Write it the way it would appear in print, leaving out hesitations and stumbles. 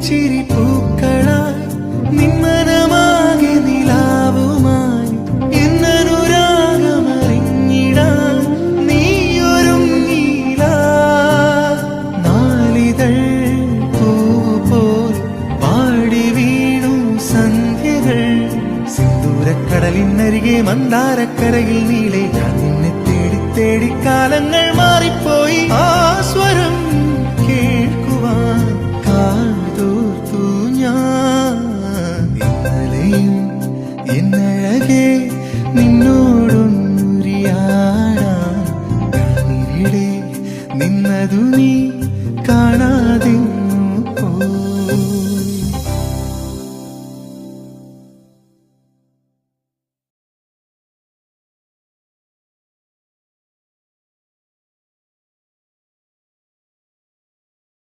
ചിരി പൂക്കളായി നിന്മനമാകെ നിലാവുമായി എന്നനുരാഗമറിഞ്ഞിടാൻ നീയൊരുങ്ങിയില്ല. നാളിതൾ പൂപോൽ പാടി വീണു സന്ധ്യകൾ സിന്ദൂരക്കടലിനരികെ മന്ദാരക്കരയിൽ നീളെ ഞാൻ നിന്നെ തേടി തേടി കാലങ്ങൾ മാറിപ്പോയി. ആ സ്വരം കേൾക്കുവാൻ കാതോർത്തു ഞാൻ. ഇന്നലെയും എന്നഴകെ നിന്നോടൊന്നുരിയാടാൻ ഞാനിവിടെ നിന്നതു നീ കാണാതെ പോ.